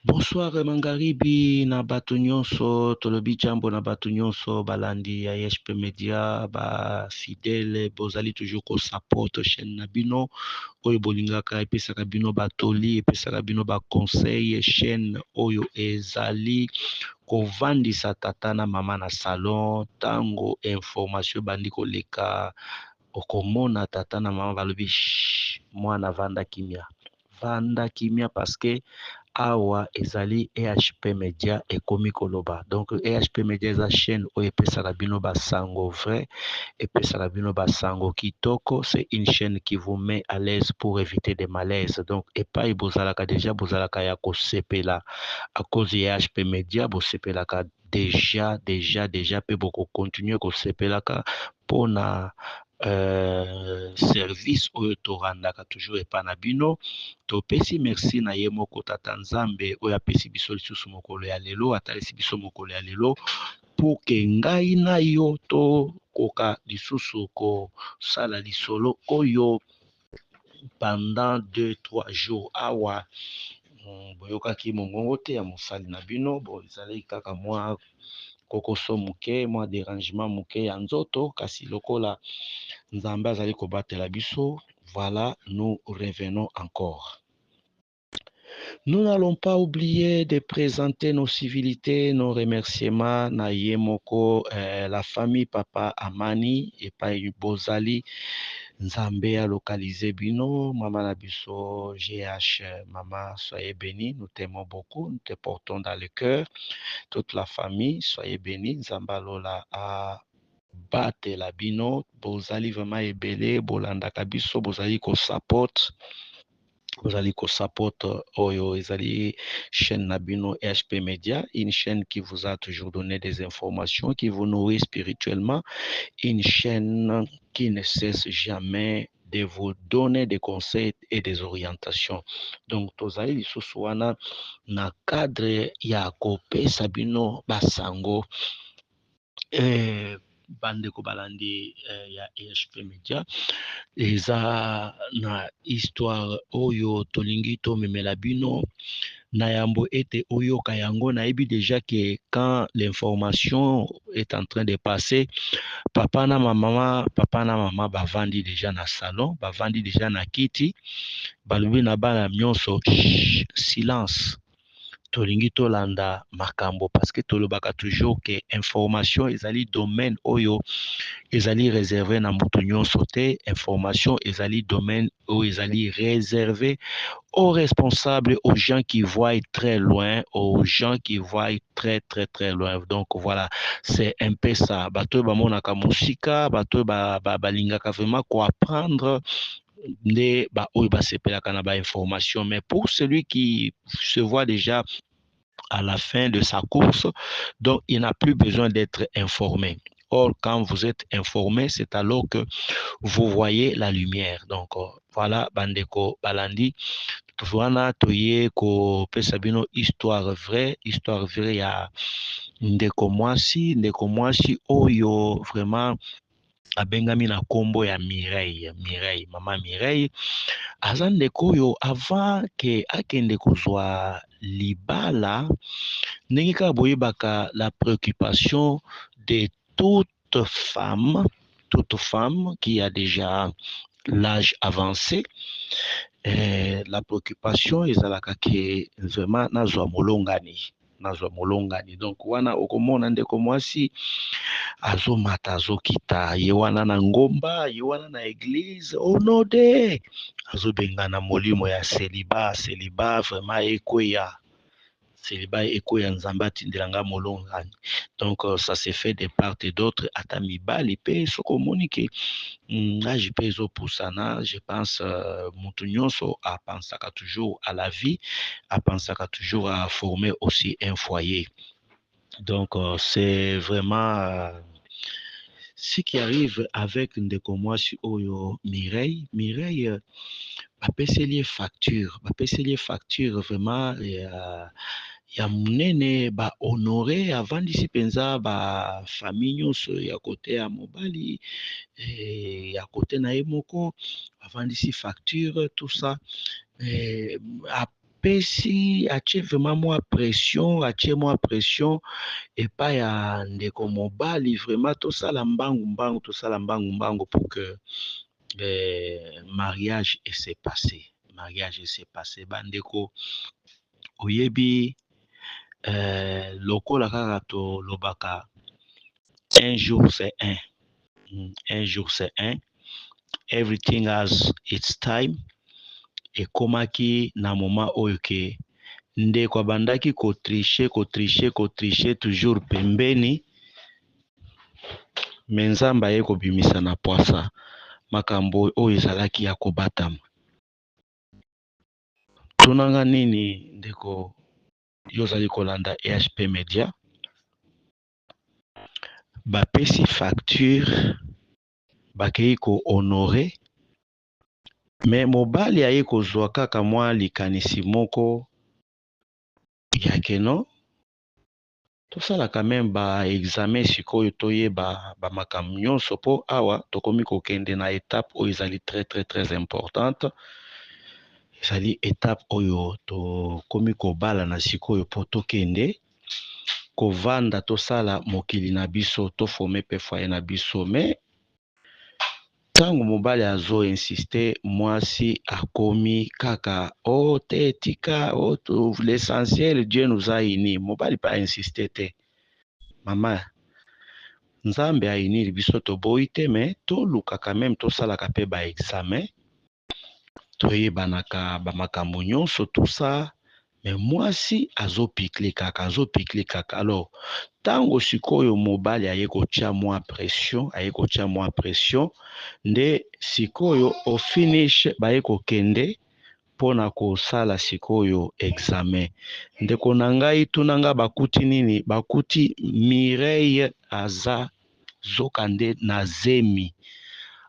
Bonsoir Mangaribi na bato nyonso tolobi jambo na bato nyonso balandi ya ESP Media ba fidèle bozali toujours ko support chaîne na bino oyo bolingaka epesaka bino batoli epesaka bino ba conseil chaîne oyo ezali kovandisa tata na mama na salon tango information bandi koleka okomona tata na mama balobi mwana vanda kimia parce que awa ezali EHP Media ekomi koloba. Donc EHP Media eza chaîne oyo epesaka bino basango vrai, epesaka bino basango kitoko. C'est une chaîne qui vous met à l'aise pour éviter des malaises. Donc epai bozalaka déjà bozalaka ya kosepela à cause ya EHP Media bosepelaka déjà pe boko continuer kosepelaka pona service oyo torandaka toujours epa na bino. Topesi merci na ye moko tata nzambe oyo apesi biso lisusu mokolo ya lelo atalisi biso mokolo ya lelo pour que ngai na yo tokoka lisusu kosala lisolo oyo pendant 2-3 jours awa boyokaki mongongo te ya mosali na bino ezalaki kaka mwa kokoso moke mwa dérangement moke ya nzoto kasi lokola nzambe azali kobatela biso. Voilà, nous revenons encore. Nous n'allons pas oublier de présenter nos civilités, nos remerciements na Yemoko, la famille Papa Amani et pas Bozali, Nzambe a localisé Bino, Maman Nabiso, GH, Maman, soyez bénis, nous t'aimons beaucoup, nous te portons dans le cœur, toute la famille, soyez bénis, Nzambalola a bate la Bino, Bozali vraiment ebele, Bolanda Kabiso, Bozali ko support. Vous allez ko support Oyo Ezali chaîne Nabino EHP Media, une chaîne qui vous a toujours donné des informations, qui vous nourrit spirituellement, une chaîne qui ne cesse jamais de vous donner des conseils et des orientations. Donc, tozali lisusu wana na cadre ya kopesa bino basango bandeko balandi ya EHP Media eza na histoire oyo tolingi tomemela bino na yambo ete oyoka yango nayebi déjà que quand l'information est en train de passer papa na mama bavandi déjà na salon bavandi déjà na kiti balobi na bana nyonso silence tolingi tolanda makambo parce que tolobaka toujours que information ezali domaine oyo ezali réservé na mutu nyonso te. Information ezali domaine oyo ezali réservé aux responsables, aux gens qui voient très loin, aux gens qui voient très loin. Donc voilà, c'est un peu ça. Bato bamonaka musika, bato balingaka vraiment quoi apprendre ne ba oyo basepelaka na ba information. Mais pour celui qui se voit déjà à la fin de sa course, donc il n'a plus besoin d'être informé. Or, quand vous êtes informé, c'est alors que vous voyez la lumière. Donc, voilà, Bandeko Balandi. Tuwana toye ko pesa bino histoire vraie ya ndeko mwasi oyo vraiment abengami na kombo ya Mireille, mama Mireille. Aza ndeko oyo avant ke akende kozwa libala ndenge kaka boyebaka la préoccupation de toute femme qui a déjà l'âge avancé. La préoccupation ezalaka ke vraiment nazwa molongani donc wana okomona ndeko mwasi azomata azokita ye wana na ngomba ye wana na église onode azobengana molimo ya célibat vraiment ekoya nzambe atindelanga molongani. Donc ça se fait de part et d'autre ata mibali pe sokomoni ke âge pe ezopusana. Je pense mutu nyonso apensaka toujours à la vie, apensaka toujours à former aussi un foyer. Donc c'est vraiment ce qui arrive avec ndeko mwasi oyo Mireille bapeseli facture vraiment ya munene honoré avandisi penza famille nyonso ya kote ya mobali ya kote na ye moko avandisi facture tout ça apesi atie vraiment moi pression, atie moi pression epai ya ndeko mobali vraiment tosala mbangu pour que mariage s'est passé bandeko oyebi lokola kaka tolobaka un jour c'est un, everything has its time. Ekomaki na moment oyo ke ndeko abandaki kotriche toujours pembeni, me Nzambe aye kobimisa na pwasa makambo oyo ezalaki ya kobatama. Tunanga nini ndeko yo ozali kolanda EHP Media? Bapesi facture bakei ko honore, me mobali aye kozwa kaka mwa likanisi moko ya keno tosala quand même ba examen sikoyo toyeba ba makambo nyonso po awa tokomi kokende na étape oyo ezali très importante. Ezali étape oyo tokomi kobala na sikoyo po tokende kovanda tosala mokili na biso tofome pe foyer na biso. Me ntango mobali azo insiste, mwasi akomi kaka te tika l'essentiel Dieu nous a unis. Mobali pa insiste te, mama Nzambe aunir biso toboyi te, me toluka quand même tosalaka pe ba examen toyebanaka bamakambo nyonso tout ça. Me mwasi azopikle kaka. Alors ntango sikoyo mobali aye kotia mwa pression, nde sikoyo au finish baye kokende mpona kosala sikoyo examen. Ndeko na ngai tunanga bakuti nini? Bakuti Mireille aza zoka nde na zemi,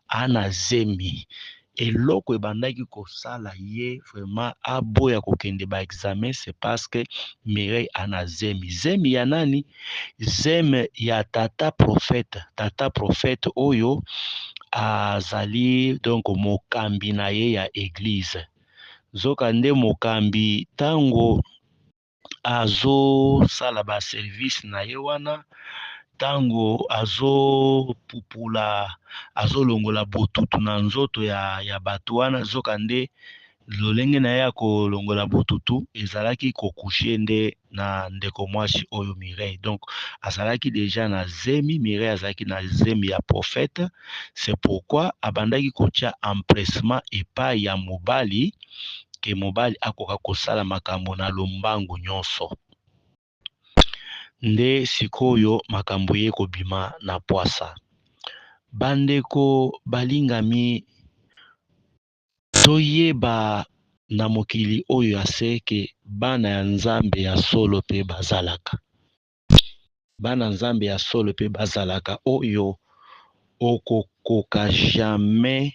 ana zemi eloko ebandaki kosala ye vraiment aboya kokende ba examen, c'est parce que Mireille ana zemi ya nani? Zemi ya tata prophète oyo azali donc mokambi na ye ya église. Zoka nde mokambi tango azosala ba service na ye wana, tango azopupula azolongola botutu na nzoto ya bato wana, zoka nde lolenge na ye ya kolongola botutu ezalaki kokushe nde na ndeko mwasi oyo Mireille. Donc azalaki déjà na zemi, Mireille azalaki na zemi ya prophète. C'est pourquoi abandaki kotia empressement epai ya mobali ke mobali akoka kosala makambo na lombangu nyonso. Nde sikoyo makambo ye kobima na pwasa. Bandeko balingami, toyeba na mokili oyo aseke bana ya Nzambe ya solo pe bazalaka. Bana Nzambe ya solo pe bazalaka oyo okokoka jamais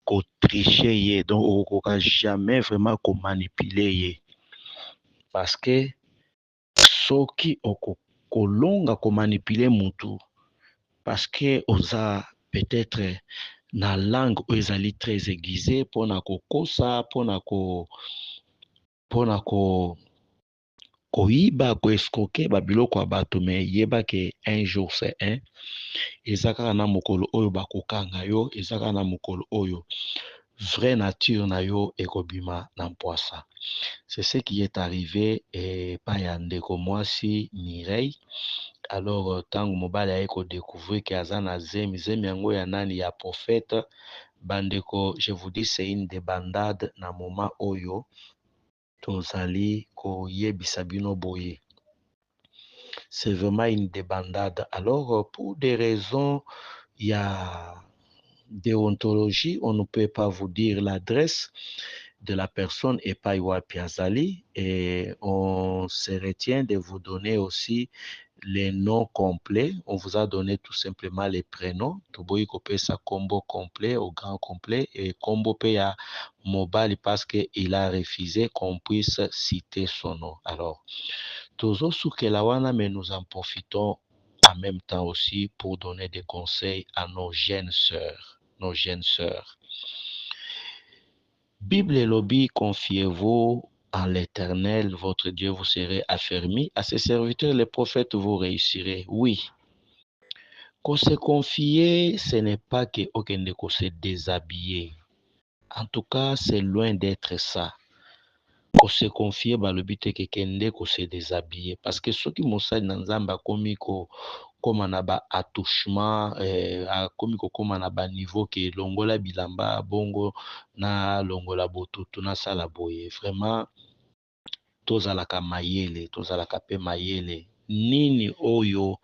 kotriche ye, donc okokoka jamais vraiment komanipuler ye, parce que soki okolonga komanipule mutu parce que oza peut-être na langue oyo ezali très aiguisée mpona kokosa, mpona koyiba, koescroquer babiloko ya bato. Me yeba ke un jour c'est un, eza kaka na mokolo oyo bakokanga yo, eza kaka na mokolo oyo vraie nature na yo ekobima na mpwasa. C'est ce qui est arrivé epai ya ndeko mwasi Mireille. Alors ntango mobali aye kodécouvrir ke aza na zemi yango ya nani? Ya prophète. Bandeko, je vous dis c'est une débandade na moment oyo tozali koyebisa bino boye. C'est vraiment une débandade. Alors pour des raisons ya déontologie, on ne peut pas vous dire l'adresse de la personne epai wapi azali, et on se retient de vous donner aussi les noms complets. On vous a donné tout simplement les prénoms. Toboyi kopesa combo complet au grand complet et combo pe ya mobile parce que il a refusé qu'on puisse citer son nom. Alors tozo soukela wana, mais nous en profitons en même temps aussi pour donner des conseils à nos jeunes sœurs. Bible elobi, confiez-vous en l'Éternel, votre Dieu, vous serez affermis. À ses serviteurs, les prophètes, vous réussirez. Oui. Qu'on se confier, ce n'est pas que se déshabiller. En tout cas, c'est loin d'être ça. Qu'on se confie, le but est que se déshabiller. Parce que ceux qui m'ont dit dans Zamba, comme na ba attouchement, comme na ba niveau que longola bilamba, bongo, na longola botutu, na sala boye. Vraiment, tozalaka mayele, tozalaka pe mayele. Nini oyo,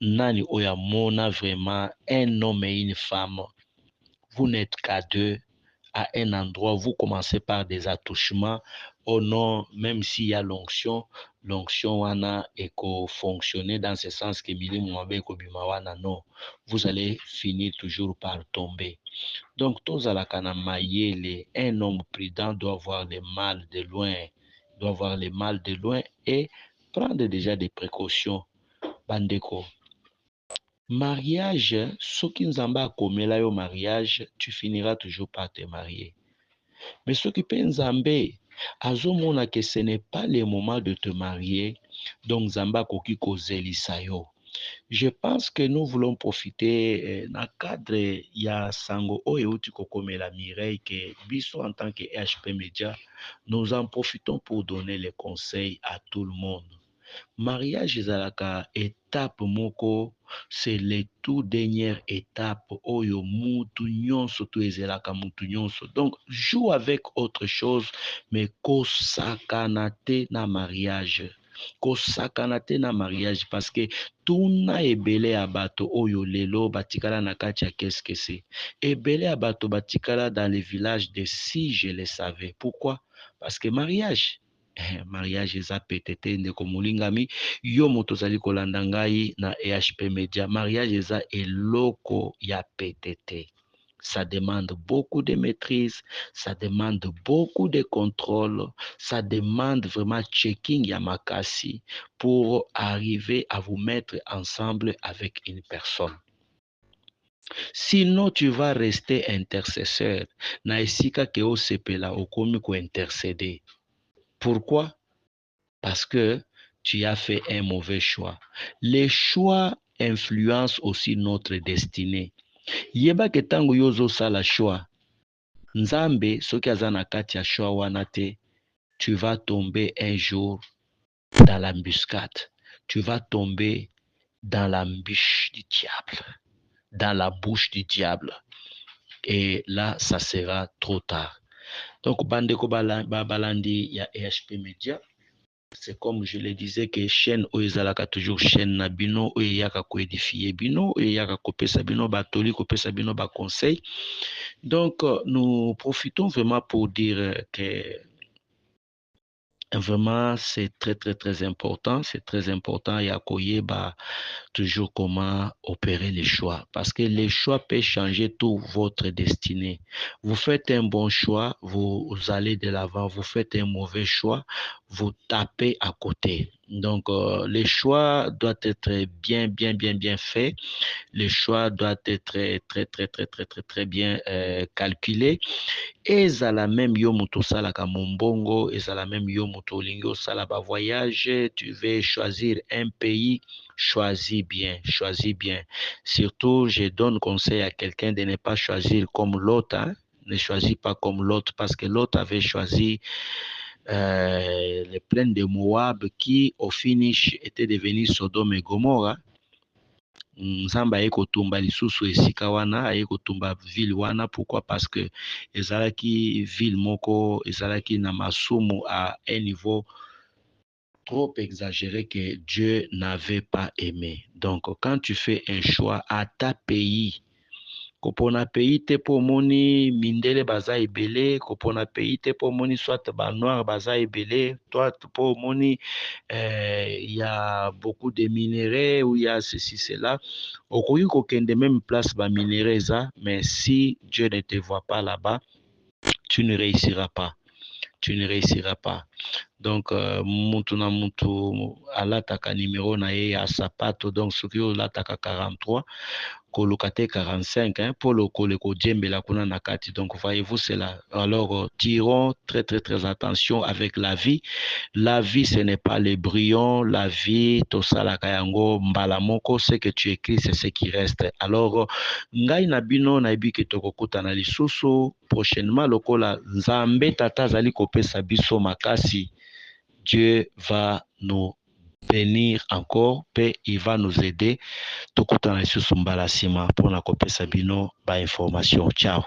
nani oya mona vraiment un homme et une femme. Vous n'êtes qu'à deux à un endroit, vous commencez par des attouchements. Oh non, même s'il y a l'onction, l'onction wana eko fonctionner dans ce sens que mili mwabe eko bimawana, non. Vous allez finir toujours par tomber. Donc, tozalaka na mayele, un homme prudent doit voir le mal de loin, doit voir le mal de loin et prendre déjà des précautions. Bandeko. Mariage, soki nzamba akomela yo mariage, tu finiras toujours par te marier. Mais soki pe nzambe azomona que ce n'est pas le moment de te marier, donc nzamba akoki kozelisa yo. Je pense que nous voulons profiter dans le cadre ya sango oyo euti kokomela Mireille que biso en tant que HP Media, nous en profitons pour donner les conseils à tout le monde. Mariage ezalaka étape moko, c'est le tout dernière étape oyo mutu nyonso to ezelaka mutu nyonso. Donc joue avec autre chose, mais kosakana te na mariage. Kosakana te na mariage parce que tuna ebele ya bato oyo lelo batikala na kati ya keskese. Ebele ya bato batikala dans les villages de si je le savais. Pourquoi? Parce que mariage mariage eza petete ndeko molingami yo moto ozali kolanda ngai na EHP Media. Mariage eza eloko ya petete. Ça demande beaucoup de maîtrise, ça demande beaucoup de contrôle, ça demande vraiment checking ya makasi pour arriver à vous mettre ensemble avec une personne. Sinon, tu vas rester intercesseur. Na esika ke osepela okomi ko intercéder. Pourquoi? Parce que tu as fait un mauvais choix. Les choix influencent aussi notre destinée. Yeba ke tango yozo sala choix. Nzambe soki aza na kati ya choix wana te, tu vas tomber un jour dans l'embuscade. Tu vas tomber dans l'embûche du diable, dans la bouche du diable. Et là, ça sera trop tard. Donc, bandeko balandi ya EHP Media. C'est comme je le disais que chaîne oezalaka toujours chaîne na bino oyaka ko édifier bino oyaka kopesa bino batoli kopesa bino ba conseil. Donc nous profitons vraiment pour dire que vraiment c'est très important, c'est très important ya koyeba toujours comment opérer les choix parce que les choix peuvent changer tout votre destinée. Vous faites un bon choix, vous allez de l'avant, vous faites un mauvais choix, vous tapez à côté. Donc les choix doivent être bien faits. Les choix doivent être très bien calculés. Ezala même yo moto salaka mombongo, ezala même yo moto lingo salaba voyage, tu veux choisir un pays, choisis bien, choisis bien. Surtout, je donne conseil à quelqu'un de ne pas choisir comme l'autre, hein? Ne choisis pas comme l'autre parce que l'autre avait choisi les plaines de Moab qui au finish étaient devenues Sodome et Gomorrhe. Nzamba aye kotumba lisusu esika wana aye kotumba ville wana. Pourquoi? Parce que ezalaki ville moko ezalaki na masumu à un niveau trop exagéré que Dieu n'avait pas aimé. Donc quand tu fais un choix à ta pays, kopona pays te po moni mindele baza ebele, kopona pays te po moni soit ba noir baza ebele, toi po moni il y a beaucoup de minéraux ou il y a ceci cela. Okoki kokende même place ba minéraux eza, mais si Dieu ne te voit pas là-bas, tu ne réussiras pas. Tu ne réussiras pas. Donc mutu na mutu alataka numéro na ye ya sapato, donc soki olataka 43 koluka te 45 hein, pour le djembela kuna na kati. Donc voyez-vous cela. Alors tirons très attention avec la vie. La vie, ce n'est pas les brillants. La vie, tosala kayango mbala moko, ce que tu écris, c'est ce qui reste. Alors ngai na bino na yebi ke tokokutana lisusu prochainement lokola nzambe tata azali kopesa biso makasi. Dieu va nous bénir encore, et il va nous aider. Tokutana lisusu mbala sima pour na kopesa bino ba information. Ciao.